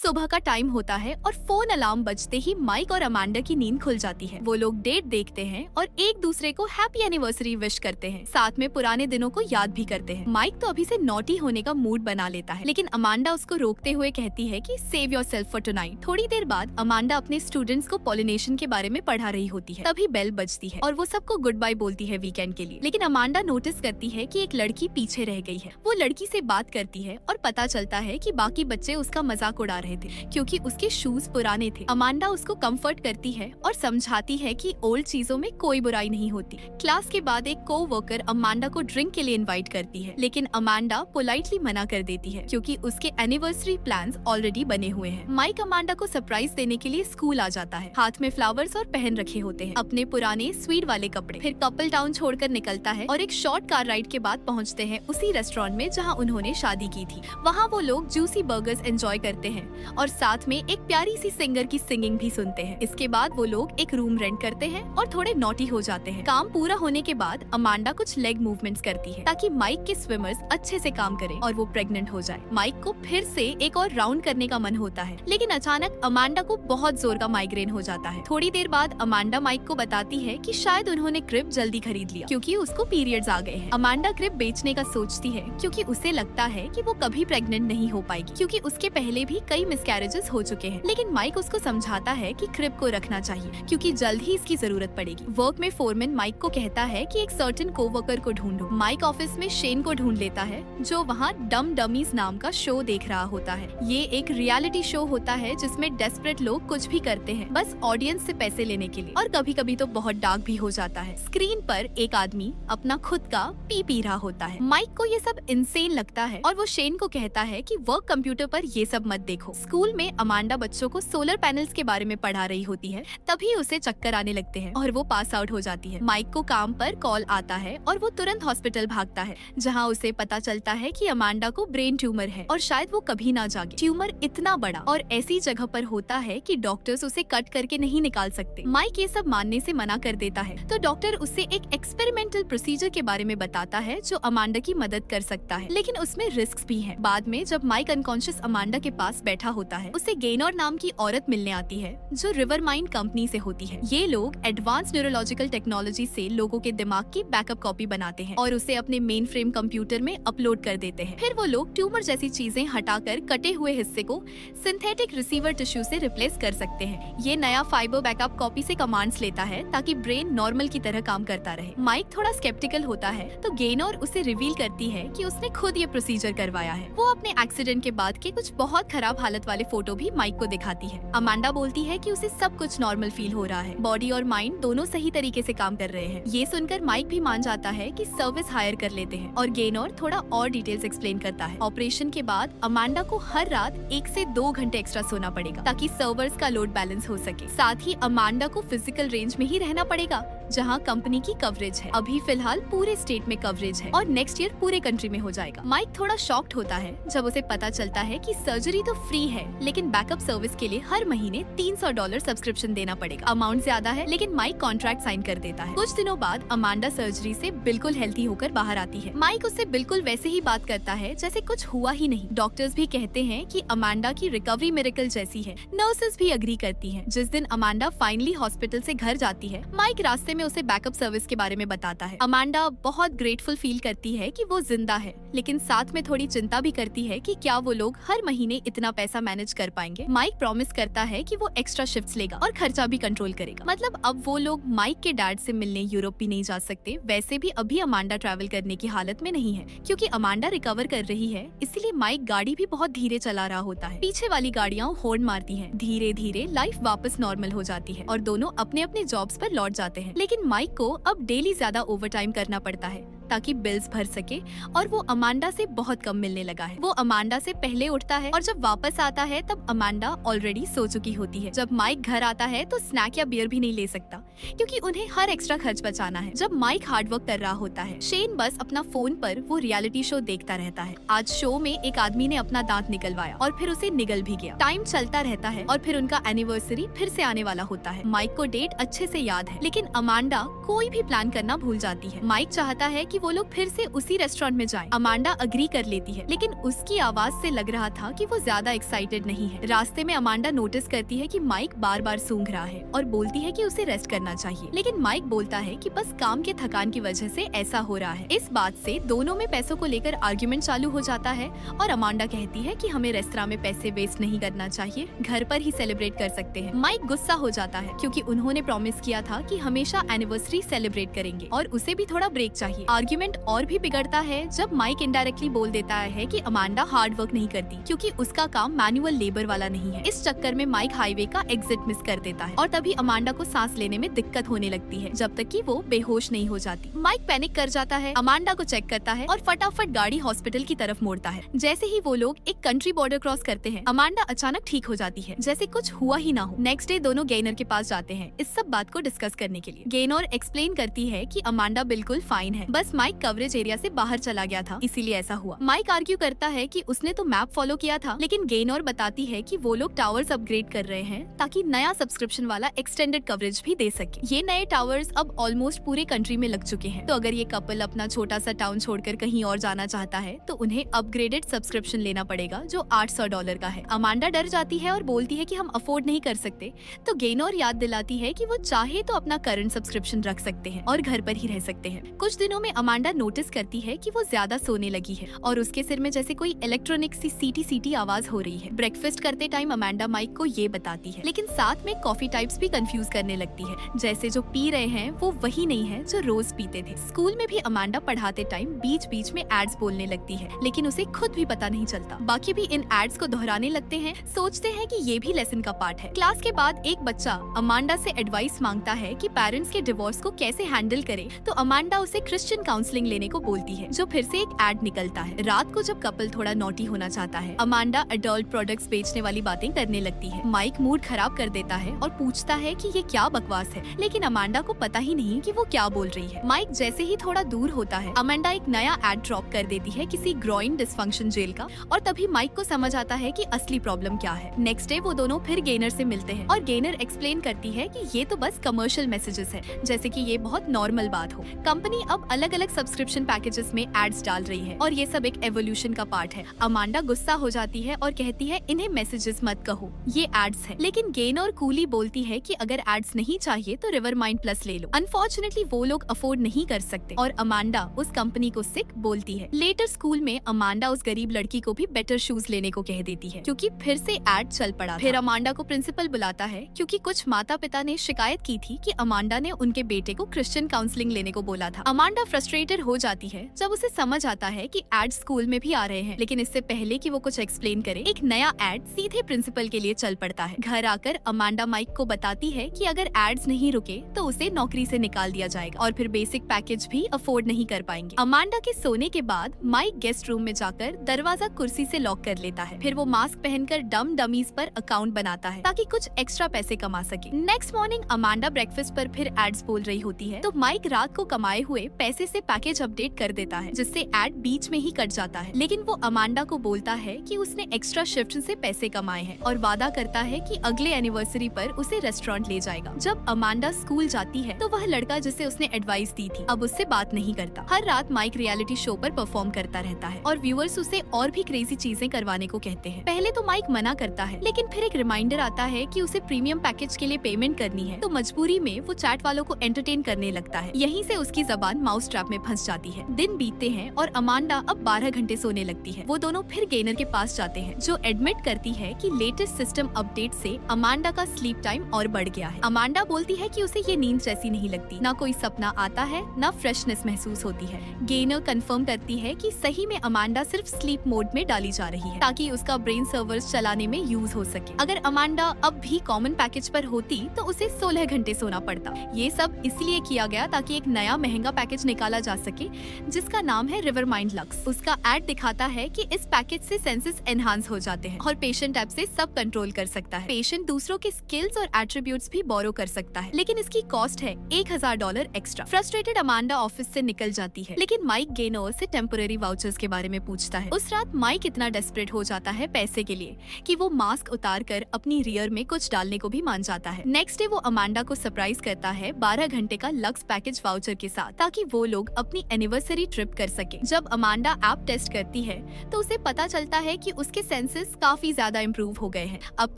सुबह का टाइम होता है और फोन अलार्म बजते ही माइक और अमांडा की नींद खुल जाती है। वो लोग डेट देखते हैं और एक दूसरे को हैप्पी एनिवर्सरी विश करते हैं। साथ में पुराने दिनों को याद भी करते हैं। माइक तो अभी से नॉटी होने का मूड बना लेता है, लेकिन अमांडा उसको रोकते हुए कहती है कि सेव योरसेल्फ फॉर टुनाइट। थोड़ी देर बाद अमांडा अपने स्टूडेंट्स को पॉलिनेशन के बारे में पढ़ा रही होती है। तभी बेल बजती है और वो सबको गुड बाय बोलती है वीकेंड के लिए। लेकिन अमांडा नोटिस करती है कि एक लड़की पीछे रह गई है। वो लड़की से बात करती है और पता चलता है कि बाकी बच्चे उसका मजाक उड़ा रहे थे क्योंकि उसके शूज पुराने थे। अमांडा उसको कंफर्ट करती है और समझाती है कि ओल्ड चीजों में कोई बुराई नहीं होती। क्लास के बाद एक को-वर्कर अमांडा को ड्रिंक के लिए इनवाइट करती है, लेकिन अमांडा पोलाइटली मना कर देती है क्योंकि उसके एनिवर्सरी प्लान्स ऑलरेडी बने हुए हैं। माइक अमांडा को सरप्राइज देने के लिए स्कूल आ जाता है। हाथ में फ्लावर्स और पहन रखे होते हैं अपने पुराने स्वीट वाले कपड़े। फिर कपल टाउन छोड़कर निकलता है और एक शॉर्ट कार राइड के बाद पहुँचते हैं उसी रेस्टोरेंट में जहाँ उन्होंने शादी की थी। वहाँ वो लोग जूसी बर्गर्स एंजॉय करते हैं और साथ में एक प्यारी सी सिंगर की सिंगिंग भी सुनते हैं। इसके बाद वो लोग एक रूम रेंट करते हैं और थोड़े नॉटी हो जाते हैं। काम पूरा होने के बाद अमांडा कुछ लेग मूवमेंट्स करती है ताकि माइक के स्विमर्स अच्छे से काम करें और वो प्रेग्नेंट हो जाए। माइक को फिर से एक और राउंड करने का मन होता है, लेकिन अचानक अमांडा को बहुत जोर का माइग्रेन हो जाता है। थोड़ी देर बाद अमांडा माइक को बताती है कि शायद उन्होंने क्रिब जल्दी खरीद लिया क्योंकि उसको पीरियड्स आ गए हैं। अमांडा क्रिब बेचने का सोचती है क्योंकि उसे लगता है कि वो कभी प्रेग्नेंट नहीं हो पाएगी क्योंकि उसके पहले भी कई मिसकैरेजेस हो चुके हैं। लेकिन माइक उसको समझाता है कि क्रिब को रखना चाहिए क्योंकि जल्द ही इसकी जरूरत पड़ेगी। वर्क में फोरमैन माइक को कहता है कि एक सर्टेन कोवर्कर को ढूंढो। माइक ऑफिस में शेन को ढूंढ लेता है जो वहाँ डम डमीज नाम का शो देख रहा होता है। ये एक रियलिटी शो होता है जिसमें डेस्परेट लोग कुछ भी करते हैं बस ऑडियंस से पैसे लेने के लिए, और कभी कभी तो बहुत डार्क भी हो जाता है। स्क्रीन पर एक आदमी अपना खुद का पी रहा होता है। माइक को ये सब इंसेन लगता है और वो शेन को कहता है कि वर्क कंप्यूटर पर ये सब मत देखो। स्कूल में अमांडा बच्चों को सोलर पैनल्स के बारे में पढ़ा रही होती है, तभी उसे चक्कर आने लगते हैं और वो पास आउट हो जाती है। माइक को काम पर कॉल आता है और वो तुरंत हॉस्पिटल भागता है जहाँ उसे पता चलता है कि अमांडा को ब्रेन ट्यूमर है और शायद वो कभी ना जागे। ट्यूमर इतना बड़ा और ऐसी जगह पर होता है कि डॉक्टर्स उसे कट करके नहीं निकाल सकते। माइक ये सब मानने से मना कर देता है तो डॉक्टर उसे एक एक्सपेरिमेंटल प्रोसीजर के बारे में बताता है जो अमांडा की मदद कर सकता है, लेकिन उसमें रिस्क भी है। बाद में जब माइक अनकॉन्शियस अमांडा के पास बैठा होता है, उसे गेनर नाम की औरत मिलने आती है जो रिवर माइंड कंपनी से होती है। ये लोग एडवांस न्यूरोलॉजिकल टेक्नोलॉजी से लोगों के दिमाग की बैकअप कॉपी बनाते हैं और उसे अपने मेन फ्रेम कंप्यूटर में अपलोड कर देते हैं। फिर वो लोग ट्यूमर जैसी चीजें हटाकर कटे हुए हिस्से को सिंथेटिक रिसीवर टिश्यू से रिप्लेस कर सकते हैं। ये नया फाइबर बैकअप कॉपी से कमांड्स लेता है ताकि ब्रेन नॉर्मल की तरह काम करता रहे। माइक थोड़ा स्केप्टिकल होता है तो गेनर उसे रिवील करती है कि उसने खुद ये प्रोसीजर करवाया है। वो अपने एक्सीडेंट के बाद के कुछ बहुत खराब हालत वाले फोटो भी माइक को दिखाती है। अमांडा बोलती है कि उसे सब कुछ नॉर्मल फील हो रहा है, बॉडी और माइंड दोनों सही तरीके से काम कर रहे हैं। ये सुनकर माइक भी मान जाता है कि सर्विस हायर कर लेते हैं और गेनर थोड़ा और डिटेल्स एक्सप्लेन करता है। ऑपरेशन के बाद अमांडा को हर रात 1 से 2 घंटे एक्स्ट्रा सोना पड़ेगा ताकि सर्वर्स का लोड बैलेंस हो सके। साथ ही अमांडा को फिजिकल रेंज में ही रहना पड़ेगा जहाँ कंपनी की कवरेज है। अभी फिलहाल पूरे स्टेट में कवरेज है और नेक्स्ट ईयर पूरे कंट्री में हो जाएगा। माइक थोड़ा शॉक्ड होता है जब उसे पता चलता है कि सर्जरी तो फ्री है, लेकिन बैकअप सर्विस के लिए हर महीने $300 सब्सक्रिप्शन देना पड़ेगा। अमाउंट ज्यादा है, लेकिन माइक कॉन्ट्रैक्ट साइन कर देता है। कुछ दिनों बाद अमांडा सर्जरी से बिल्कुल हेल्थी होकर बाहर आती है। माइक उससे बिल्कुल वैसे ही बात करता है जैसे कुछ हुआ ही नहीं। डॉक्टर्स भी कहते हैं कि अमांडा की रिकवरी मिरेकल जैसी है। नर्सेस भी अग्री करती हैं। जिस दिन अमांडा फाइनली हॉस्पिटल से घर जाती है, माइक रास्ते में उसे बैकअप सर्विस के बारे में बताता है। अमांडा बहुत ग्रेटफुल फील करती है कि वो जिंदा है, लेकिन साथ में थोड़ी चिंता भी करती है कि क्या वो लोग हर महीने इतना पैसा मैनेज कर पाएंगे। माइक प्रॉमिस करता है कि वो एक्स्ट्रा शिफ्ट्स लेगा और खर्चा भी कंट्रोल करेगा। मतलब अब वो लोग माइक के डैड से मिलने यूरोप भी नहीं जा सकते। वैसे भी अभी अमांडा ट्रैवल करने की हालत में नहीं है क्योंकि अमांडा रिकवर कर रही है, इसलिए माइक गाड़ी भी बहुत धीरे चला रहा होता है। पीछे वाली गाड़ियाँ हॉर्न मारती हैं। धीरे धीरे लाइफ वापस नॉर्मल हो जाती है और दोनों अपने अपने जॉब्स पर लौट जाते हैं। लेकिन माइक को अब डेली ज्यादा ओवरटाइम करना पड़ता है ताकि बिल्स भर सके और वो अमांडा से बहुत कम मिलने लगा है। वो अमांडा से पहले उठता है और जब वापस आता है तब अमांडा ऑलरेडी सो चुकी होती है। जब माइक घर आता है तो स्नैक या बियर भी नहीं ले सकता क्योंकि उन्हें हर एक्स्ट्रा खर्च बचाना है। जब माइक हार्डवर्क कर रहा होता है, शेन बस अपना फोन पर वो रियलिटी शो देखता रहता है। आज शो में एक आदमी ने अपना दांत निकलवाया और फिर उसे निगल भी गया। टाइम चलता रहता है और फिर उनका एनिवर्सरी फिर से आने वाला होता है। माइक को डेट अच्छे से याद है, लेकिन अमांडा कोई भी प्लान करना भूल जाती है। माइक चाहता है कि वो लोग फिर से उसी रेस्टोरेंट में जाएं। अमांडा अग्री कर लेती है, लेकिन उसकी आवाज से लग रहा था कि वो ज्यादा एक्साइटेड नहीं है। रास्ते में अमांडा नोटिस करती है कि माइक बार बार सूंघ रहा है और बोलती है कि उसे रेस्ट करना चाहिए, लेकिन माइक बोलता है कि बस काम के थकान की वजह से ऐसा हो रहा है। इस बात से दोनों में पैसों को लेकर आर्ग्यूमेंट चालू हो जाता है और अमांडा कहती है कि हमें रेस्तरां में पैसे वेस्ट नहीं करना चाहिए, घर पर ही सेलिब्रेट कर सकते हैं। माइक गुस्सा हो जाता है क्योंकि उन्होंने प्रॉमिस किया था कि हमेशा एनिवर्सरी सेलिब्रेट करेंगे और उसे भी थोड़ा ब्रेक चाहिए। आर्ग्यूमेंट और भी बिगड़ता है जब माइक इनडायरेक्टली बोल देता है कि अमांडा हार्ड वर्क नहीं करती क्योंकि उसका काम मैनुअल लेबर वाला नहीं है। इस चक्कर में माइक हाईवे का एग्जिट मिस कर देता है और तभी अमांडा को सांस लेने में दिक्कत होने लगती है जब तक कि वो बेहोश नहीं हो जाती। माइक पैनिक कर जाता है, अमांडा को चेक करता है और फटाफट गाड़ी हॉस्पिटल की तरफ मोड़ता है। जैसे ही वो लोग एक कंट्री बॉर्डर क्रॉस करते हैं, अमांडा अचानक ठीक हो जाती है जैसे कुछ हुआ ही ना हो। नेक्स्ट डे दोनों गेनर के पास जाते हैं इस सब बात को डिस्कस करने के लिए। गेनर एक्सप्लेन करती है कि अमांडा बिल्कुल फाइन है, बस माइक कवरेज एरिया से बाहर चला गया था इसीलिए ऐसा हुआ। माइक आर्ग्यू करता है कि उसने तो मैप फॉलो किया था, लेकिन गेनर बताती है कि वो लोग टावर्स अपग्रेड कर रहे हैं ताकि नया सब्सक्रिप्शन वाला एक्सटेंडेड कवरेज भी दे सके। ये नए टावर्स अब ऑलमोस्ट पूरे कंट्री में लग चुके हैं, तो अगर ये कपल अपना छोटा सा टाउन छोड़कर कहीं और जाना चाहता है तो उन्हें अपग्रेडेड सब्सक्रिप्शन लेना पड़ेगा जो $800 का है। अमांडा डर जाती है और बोलती है कि हम अफोर्ड नहीं कर सकते, तो गेनर याद दिलाती है कि वो चाहे तो अपना करंट सब्सक्रिप्शन रख सकते हैं और घर पर ही रह सकते हैं। कुछ दिनों में अमांडा नोटिस करती है कि वो ज्यादा सोने लगी है और उसके सिर में जैसे कोई इलेक्ट्रॉनिक सी सीटी सीटी आवाज हो रही है। ब्रेकफास्ट करते टाइम अमांडा माइक को ये बताती है, लेकिन साथ में कॉफी टाइप्स भी कंफ्यूज करने लगती है, जैसे जो पी रहे हैं वो वही नहीं है जो रोज पीते थे। स्कूल में भी अमांडा पढ़ाते टाइम बीच बीच में एड्स बोलने लगती है, लेकिन उसे खुद भी पता नहीं चलता। बाकी भी इन एड्स को दोहराने लगते हैं, सोचते हैं कि ये भी लेसन का पार्ट है। क्लास के बाद एक बच्चा अमांडा से एडवाइस मांगता है कि पेरेंट्स के डिवोर्स को कैसे हैंडल करे, तो अमांडा उसे क्रिश्चियन काउंसलिंग लेने को बोलती है, जो फिर से एक एड निकलता है। रात को जब कपल थोड़ा नॉटी होना चाहता है, अमांडा अडल्ट प्रोडक्ट्स बेचने वाली बातें करने लगती है। माइक मूड खराब कर देता है और पूछता है कि ये क्या बकवास है, लेकिन अमांडा को पता ही नहीं कि वो क्या बोल रही है। माइक जैसे ही थोड़ा दूर होता है, अमांडा एक नया एड ड्रॉप कर देती है किसी ग्रोइन डिस्फंक्शन जेल का, और तभी माइक को समझ आता है कि असली प्रॉब्लम क्या है। नेक्स्ट डे वो दोनों फिर गेनर से मिलते हैं और गेनर एक्सप्लेन करती है कि ये तो बस कमर्शियल मैसेजेस है, जैसे कि ये बहुत नॉर्मल बात हो। कंपनी अब अलग अलग सब्सक्रिप्शन पैकेजेस में एड्स डाल रही है और ये सब एक एवोल्यूशन का पार्ट है। अमांडा गुस्सा हो जाती है और कहती है इन्हें मैसेजेस मत कहो, ये एड्स है। लेकिन गेनर कूली बोलती है कि अगर एड्स नहीं चाहिए तो रिवर माइंड प्लस ले लो। अनफॉर्चुनेटली वो लोग अफोर्ड नहीं कर सकते और अमांडा उस कंपनी को सिक बोलती है। लेटर स्कूल में अमांडा उस गरीब लड़की को भी बेटर शूज लेने को कह देती है क्योंकि फिर से एड चल पड़ा। फिर अमांडा को प्रिंसिपल बुलाता है क्योंकि कुछ माता पिता ने शिकायत की थी कि अमांडा ने उनके बेटे को क्रिश्चियन काउंसलिंग लेने को बोला था। अमांडा फ्रस्ट्रेटेड हो जाती है जब उसे समझ आता है कि एड स्कूल में भी आ रहे हैं, लेकिन इससे पहले कि वो कुछ एक्सप्लेन करे, एक नया एड सीधे प्रिंसिपल के लिए चल पड़ता है। घर आकर अमांडा माइक को बताती है कि अगर एड्स नहीं रुके तो उसे नौकरी से निकाल दिया जाएगा और फिर बेसिक पैकेज भी अफोर्ड नहीं कर पाएंगे। अमांडा के सोने के बाद माइक गेस्ट रूम में जाकर दरवाजा कुर्सी से लॉक कर लेता है। फिर वो मास्क पहनकर डम डमीज पर अकाउंट बनाता है ताकि कुछ एक्स्ट्रा पैसे कमा सके। नेक्स्ट मॉर्निंग अमांडा ब्रेकफास्ट पर फिर एड्स बोल रही होती है, तो माइक रात को कमाए हुए पैसे से पैकेज अपडेट कर देता है, जिससे एड बीच में ही कट जाता है। लेकिन वो अमांडा को बोलता है कि उसने एक्स्ट्रा शिफ्ट से पैसे कमाए हैं और वादा करता है कि अगले एनिवर्सरी पर उसे रेस्टोरेंट ले जाएगा। जब अमांडा स्कूल जाती है तो वह लड़का जिसे उसने एडवाइस दी थी अब उससे बात नहीं करता। हर रात माइक रियलिटी शो पर परफॉर्म करता रहता है और व्यूअर्स उसे और भी क्रेजी चीजें करवाने को कहते हैं। पहले तो माइक मना करता है, लेकिन फिर एक रिमाइंडर आता है कि उसे प्रीमियम पैकेज के लिए पेमेंट करनी है, तो मजबूरी में वो चैट वालों को एंटरटेन करने लगता है। यहीं से उसकी जबान माउस ट्रैप में फंस जाती है। दिन बीतते हैं और अमांडा अब 12 घंटे सोने लगती है। वो दोनों फिर गेनर के पास जाते हैं, जो एडमिट करती है कि लेटेस्ट सिस्टम अपडेट से अमांडा का स्लीप टाइम और बढ़ गया है। अमांडा बोलती है कि उसे ये नींद जैसी नहीं लगती, ना कोई सपना आता है, ना फ्रेशनेस महसूस होती है। गेनर कंफर्म करती है कि सही में अमांडा सिर्फ स्लीप मोड में डाली जा रही है ताकि उसका ब्रेन सर्वर्स चलाने में यूज हो सके। अगर अमांडा अब भी कॉमन पैकेज पर होती तो उसे 16 घंटे सोना पड़ता। ये सब इसलिए किया गया ताकि एक नया महंगा पैकेज निकाला जा सके जिसका नाम है रिवर माइंड लक्स। उसका एड दिखाता है कि इस पैकेज से सेंसेस एनहांस हो जाते हैं और पेशेंट ऐप से सब कंट्रोल कर सकता है। पेशेंट दूसरों के स्किल्स और एट्रीब्यूट्स भी बोरो कर सकता है, लेकिन इसकी कॉस्ट है $1000 एक्स्ट्रा। फ्रस्ट्रेटेड अमांडा ऑफिस से निकल जाती है, लेकिन माइक गेनर से टेम्पोररी वाउचर्स के बारे में पूछता है। उस रात माइक इतना डेस्परेट हो जाता है पैसे के लिए कि वो मास्क उतार कर अपनी रियर में कुछ डालने को भी मान जाता है। नेक्स्ट डे वो अमांडा को सरप्राइज करता है 12 घंटे का लक्स पैकेज वाउचर के साथ, ताकि वो लोग लोग अपनी एनिवर्सरी ट्रिप कर सके। जब अमांडा ऐप टेस्ट करती है तो उसे पता चलता है कि उसके सेंसेस काफी ज्यादा इम्प्रूव हो गए हैं। अब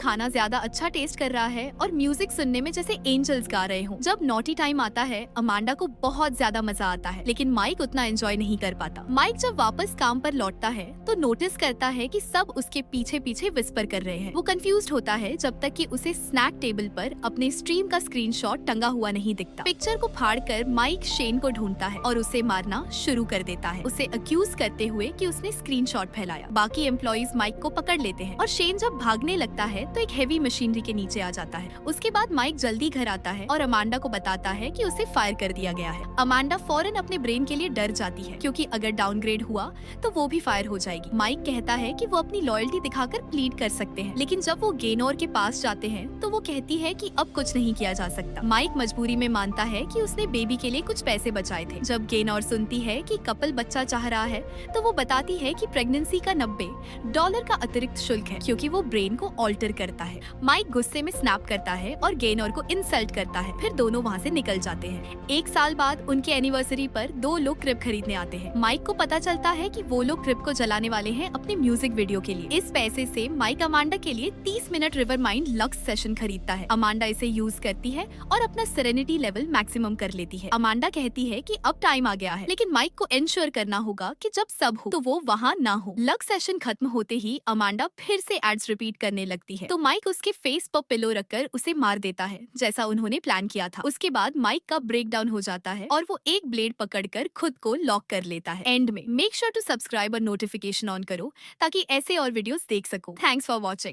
खाना ज्यादा अच्छा टेस्ट कर रहा है और म्यूजिक सुनने में जैसे एंजल्स गा रहे हो। जब नॉटी टाइम आता है अमांडा को बहुत ज्यादा मजा आता है, लेकिन माइक उतना एंजॉय नहीं कर पाता। माइक जब वापस काम पर लौटता है तो नोटिस करता है कि सब उसके पीछे पीछे विस्पर कर रहे हैं। वो कंफ्यूज्ड होता है जब तक कि उसे स्नैक टेबल पर अपने स्ट्रीम का स्क्रीनशॉट टंगा हुआ नहीं दिखता। पिक्चर को फाड़कर माइक शेन को ढूंढता है और उसे मारना शुरू कर देता है, उसे अक्यूज करते हुए कि उसने स्क्रीनशॉट फैलाया। बाकी एम्प्लॉइज माइक को पकड़ लेते हैं और शेन जब भागने लगता है तो एक हेवी मशीनरी के नीचे आ जाता है। उसके बाद माइक जल्दी घर आता है और अमांडा को बताता है कि उसे फायर कर दिया गया है। अमांडा फौरन अपने ब्रेन के लिए डर जाती है क्योंकि अगर डाउनग्रेड हुआ तो वो भी फायर हो जाएगी। माइक कहता है कि वो अपनी लॉयल्टी दिखाकर प्लीड कर सकते हैं, लेकिन जब वो गेनोर के पास जाते हैं तो वो कहती है कि अब कुछ नहीं किया जा सकता। माइक मजबूरी में मानता है कि उसने बेबी के लिए कुछ पैसे बचाए थे। जब गेनोर सुनती है कि कपल बच्चा चाह रहा है तो वो बताती है कि प्रेगनेंसी का $90 का अतिरिक्त शुल्क है क्योंकि वो ब्रेन को ऑल्टर करता है। माइक गुस्से में स्नैप करता है और गेनोर को इंसल्ट करता है, फिर दोनों वहाँ से निकल जाते हैं। एक साल बाद उनके एनिवर्सरी पर 2 लोग क्रिब खरीदने आते हैं। माइक को पता चलता है कि वो लोग क्रिब को जलाने वाले हैं अपने म्यूजिक वीडियो के लिए। इस पैसे से माइक अमांडा के लिए 30 minute river mind lux session खरीदता है। अमांडा इसे यूज करती है और अपना सेरेनिटी लेवल मैक्सिमम कर लेती है। अमांडा कहती है कि अब टाइम आ गया है, लेकिन माइक को इंश्योर करना होगा कि जब सब हो तो वो वहाँ ना हो। लक्स सेशन खत्म होते ही अमांडा फिर से एड्स रिपीट करने लगती है तो माइक उसके फेस पर पिलो रखकर उसे मार देता है जैसा उन्होंने प्लान किया था। उसके बाद माइक का ब्रेक डाउन हो जाता है और वो एक ब्लेड पकड़कर खुद को लॉक कर लेता है। एंड में मेक श्योर टू सब्सक्राइब और नोटिफिकेशन ऑन करो ताकि ऐसे और वीडियोस देख सको। Thanks for watching.